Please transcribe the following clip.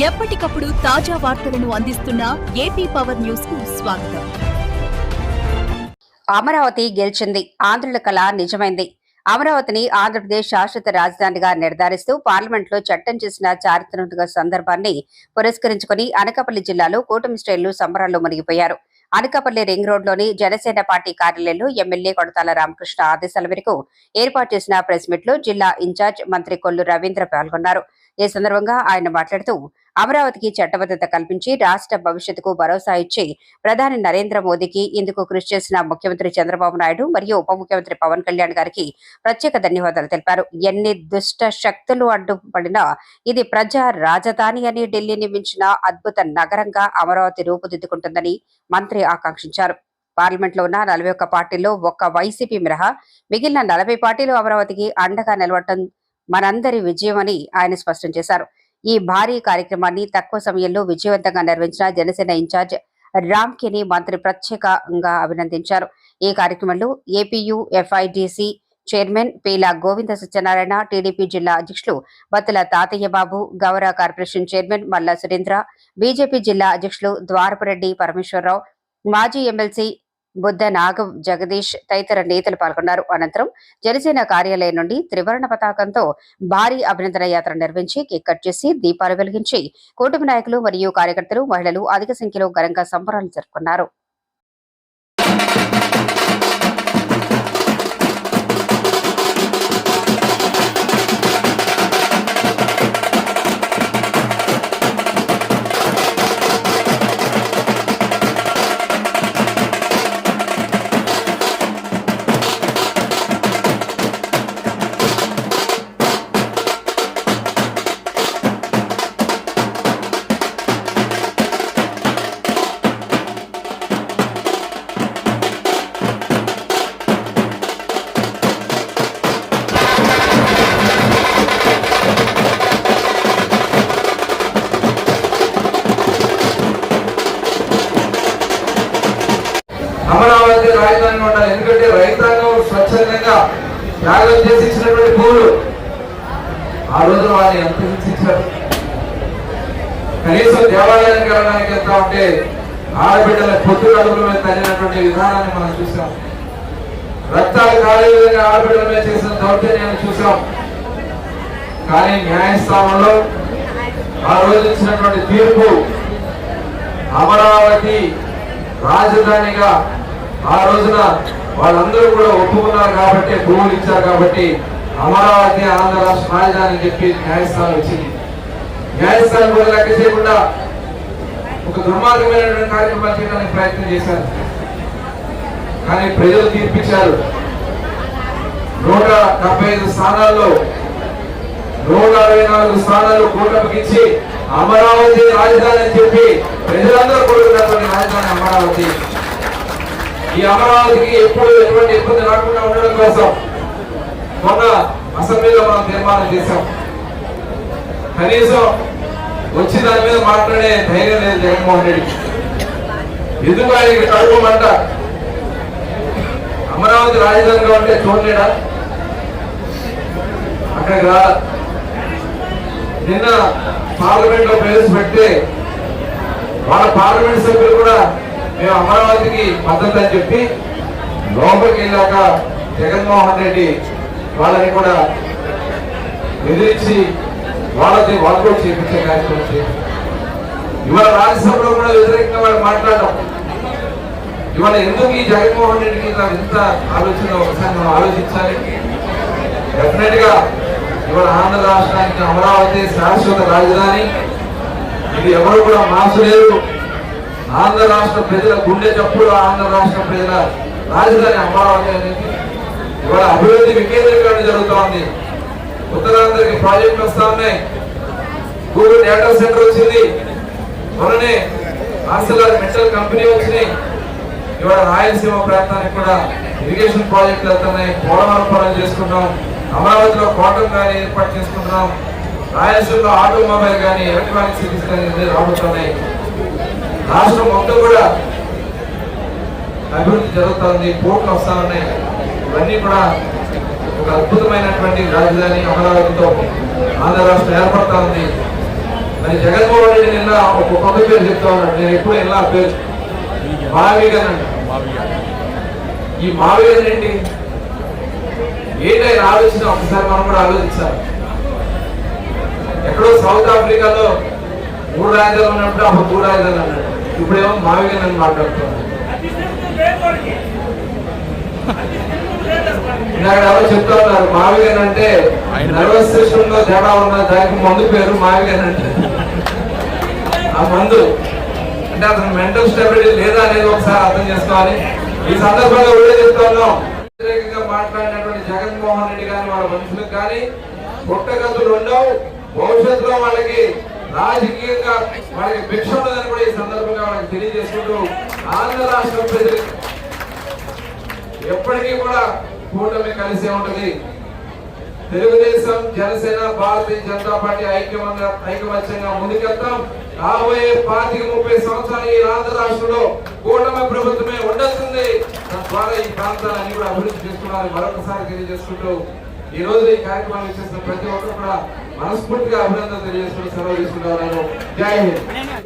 ఎప్పటికప్పుడు తాజా వార్తలను అందిస్తున్న ఏపీ పవర్ న్యూస్ కు స్వాగతం. అమరావతి గెలిచింది, ఆంధ్రుల కళ నిజమైంది. అమరావతిని ఆంధ్రప్రదేశ్ శాశ్వత రాజధానిగా నిర్ధారిస్తూ పార్లమెంట్లో చట్టం చేసిన చారిత్రక సందర్భాన్ని పురస్కరించుకుని అనకాపల్లి జిల్లాలో కూటమి శ్రేణులు సంబరాల్లో మునిగిపోయారు. అనకాపల్లి రింగ్ రోడ్లోని జనసేన పార్టీ కార్యాలయంలో ఎమ్మెల్యే కొడతాల రామకృష్ణ ఆదేశాల మేరకు ఏర్పాటు చేసిన ప్రెస్ మీట్ లో జిల్లా ఇన్ఛార్జ్ మంత్రి కొల్లు రవీంద్ర పాల్గొన్నారు. ఈ సందర్భంగా ఆయన మాట్లాడుతూ అమరావతికి చట్టబద్ధత కల్పించి రాష్ట్ర భవిష్యత్తుకు భరోసా ఇచ్చి ప్రధాని నరేంద్ర మోదీకి ఇందుకు కృషి చేసిన ముఖ్యమంత్రి చంద్రబాబు నాయుడు మరియు ఉప ముఖ్యమంత్రి పవన్ కళ్యాణ్ గారికి ప్రత్యేక ధన్యవాదాలు తెలిపారు. ఎన్ని దుష్ట శక్తులు అడ్డుపడినా ఇది ప్రజా రాజధాని అని ఢిల్లీని మించిన అద్భుత నగరంగా అమరావతి రూపుదిద్దుకుంటుందని మంత్రి ఆకాంక్షించారు. పార్లమెంట్ లో ఉన్న 41 పార్టీల్లో ఒక్క వైసీపీ మినహా మిగిలిన 40 పార్టీలు అమరావతికి అండగా నిలవటం మనందరి విజయమని ఆయన స్పష్టం చేశారు. ఈ భారీ కార్యక్రమాన్ని తక్కువ సమయంలో విజయవంతంగా నిర్వహించిన జనసేన ఇన్ఛార్జ్ రామ్కేని మంత్రి ప్రత్యేకంగా అభినందించారు. ఈ కార్యక్రమంలో APU FIDC chairman Peela Govinda Satyanarayana, TDP జిల్లా అధ్యక్షులు బత్తుల తాతయ్య బాబు, గౌరవ కార్పొరేషన్ చైర్మన్ మల్లా సురేంద్ర, బీజేపీ జిల్లా అధ్యక్షులు ద్వారపురెడ్డి పరమేశ్వరరావు, మాజీ ఎమ్మెల్సీ బుద్ధ నాగం జగదీష్ తదితర నేతలు పాల్గొన్నారు. అనంతరం జనసేన కార్యాలయం నుండి త్రివర్ణ పతాకంతో భారీ అభినందన యాత్ర నిర్వహించి కేక్ కట్ చేసి దీపాలు వెలిగించి కూటమి నాయకులు మరియు కార్యకర్తలు, మహిళలు అధిక సంఖ్యలో ఘనంగా సంబరాలు జరుపుకున్నారు. అమరావతి రాజధాని ఉండాలి. ఎందుకంటే రైతాంగం స్వచ్ఛందంగా త్యాగం చేసి ఇచ్చినటువంటి భూములు ఆ రోజు వారిని ఎంత హింసించారు. కనీసం దేవాలయానికి వెళ్ళడానికి వెళ్తా ఉంటే ఆడబిడ్డల పొద్దు అడుగుల మీద తగినటువంటి విధానాన్ని మనం చూసాం. రక్తాలు కాలే విధంగా ఆడబిడ్డల మీద చేసిన దౌర్జన్యాన్ని చూసాం. కానీ న్యాయస్థానంలో ఆ రోజు ఇచ్చినటువంటి తీర్పు అమరావతి రాజధానిగా ఆ రోజున వాళ్ళందరూ కూడా ఒప్పుకున్నారు కాబట్టి, భూములు ఇచ్చారు కాబట్టి అమరావతి ఆంధ్ర రాష్ట్ర రాజధాని చెప్పి న్యాయస్థానం ఇచ్చింది. న్యాయస్థానం కూడా లెక్క చేయకుండా ఒక దుర్మార్గమైనటువంటి కార్యక్రమాలు చేయడానికి ప్రయత్నం చేశారు. కానీ ప్రజలు తీర్పిచ్చారు. 175 స్థానాల్లో 164 స్థానాలు కూటమికి ఇచ్చి అమరావతి రాజధాని అని చెప్పి ప్రజలందరూ కోరుకున్నటువంటి రాజధాని అమరావతి. ఈ అమరావతికి ఎప్పుడు ఎటువంటి ఇబ్బంది రాకుండా ఉండడం కోసం మొన్న అసెంబ్లీలో మనం తీర్మానం చేశాం. కనీసం వచ్చి దాని మీద మాట్లాడే ధైర్యం లేదు జగన్మోహన్ రెడ్డి. ఎందుకు ఆయనకి కడుకోమంట అమరావతి రాజధానిగా ఉంటే చూడలేడా? అక్కడికి రా. నిన్న పార్లమెంట్ లో ప్రవేశపెడితే వాళ్ళ పార్లమెంట్ సభ్యులు కూడా మేము అమరావతికి మద్దతు అని చెప్పి లోపలికి వెళ్ళాక జగన్మోహన్ రెడ్డి వాళ్ళని కూడా ఎదిరించి వాళ్ళతో చేపించే కార్యక్రమం చేయాలి. ఇవాళ రాజ్యసభలో కూడా వ్యతిరేకంగా వాళ్ళు మాట్లాడడం. ఇవాళ ఎందుకు ఈ జగన్మోహన్ రెడ్డికి ఇంత ఆలోచన ఒకసారి మనం ఆలోచించాలి. డెఫినెట్ గా ఇవాళ ఆంధ్ర రాష్ట్రానికి అమరావతి శాశ్వత రాజధాని. ఇది ఎవరు కూడా మార్చలేదు. ఆంధ్ర రాష్ట్ర ప్రజల గుండె చప్పుడు ఆంధ్ర రాష్ట్ర ప్రజల రాజధాని అమరావతి అనేది. ఇవాళ అభివృద్ధి వికేంద్రీకరణ జరుగుతూ ఉంది. ఉత్తరాంధ్రకి ప్రాజెక్టులు వస్తా ఉన్నాయి. గూగుల్ డేటా సెంటర్ వచ్చింది. మొన్ననే ఆర్సిలర్ మెటల్ కంపెనీ వచ్చినాయి. ఇవాళ రాయలసీమ ప్రాంతానికి కూడా ఇరిగేషన్ ప్రాజెక్టులు వెళ్తున్నాయి. పోలవరం పనులు చేసుకుంటాం. అమరావతిలో కోటం కానీ ఏర్పాటు చేసుకుంటున్నాం. రాయలసీమలో ఆటోమొబైల్ కానీ ఎలక్ట్రానిక్ సిటీస్ కానీ రాబోతున్నాయి. రాష్ట్రం మొత్తం కూడా అభివృద్ధి జరుగుతుంది. పోర్టులు వస్తా ఉన్నాయి. ఇవన్నీ కూడా ఒక అద్భుతమైనటువంటి రాజధాని అమరావతితో ఆంధ్ర రాష్ట్రం ఏర్పడతా ఉంది. మరి జగన్మోహన్ రెడ్డి నిన్న ఒక కొత్త పేరు చెప్తా ఉన్నాడు, నేను ఎప్పుడు ఇలా పేరు మావిగన్ అంట. ఈ మావిగన్ ఏంటి ఏంటైనా ఆలోచన ఒకసారి మనం కూడా ఆలోచించాలి. ఎక్కడో సౌత్ ఆఫ్రికాలో 3 రాజధానులు ఉన్నప్పుడు అప్పుడు 3 రాజధానులు అన్నాడు, ఇప్పుడేమో మావిగన్ అని మాట్లాడుతున్నాడు. ఎవరో చెప్తా ఉన్నారు మావిగన్ అంటే నర్వస్ సిస్టమ్ లో తేడా ఉన్న దానికి మందు పేరు మావిగన్ అంటే. ఆ మందు అంటే అతను మెంటల్ స్టెబిలిటీ లేదా అనేది ఒకసారి అర్థం చేసుకోవాలి. ఈ సందర్భంగా కూడా చెప్తా ఉన్నాం, వ్యతిరేకంగా మాట్లాడినటువంటి జగన్మోహన్ రెడ్డి గాని వాళ్ళ మనుషులకు కానీ పుట్టగతులు ఉండవు, భవిష్యత్తులో వాళ్ళకి రాజకీయంగా వాళ్ళకి భిక్ష ఉండదని కూడా ఈ సందర్భంగా వాళ్ళకి తెలియజేసుకుంటూ ఆంధ్ర రాష్ట్ర ప్రజలు ఎప్పటికీ కూడా కూటమి కలిసే ఉంటది. తెలుగుదేశం, జనసేన, భారతీయ జనతా పార్టీ ఐకమత్యంగా ముందుకెళ్తాం. రాబోయే 25-30 సంవత్సరాలు ఈ ఆంధ్ర రాష్ట్రంలో కూటమి ప్రభుత్వమే ఉండొస్తుంది. తద్వారా ఈ ప్రాంతాలన్నీ కూడా అభివృద్ధి చేస్తున్నారని మరొకసారి తెలియజేసుకుంటూ ఈ రోజు ఈ కార్యక్రమాన్ని చేసిన ప్రతి ఒక్కరు కూడా మనస్ఫూర్తిగా అభినందన తెలియజేసుకుని సెలవు తీసుకుంటున్నాను. జై హింద్.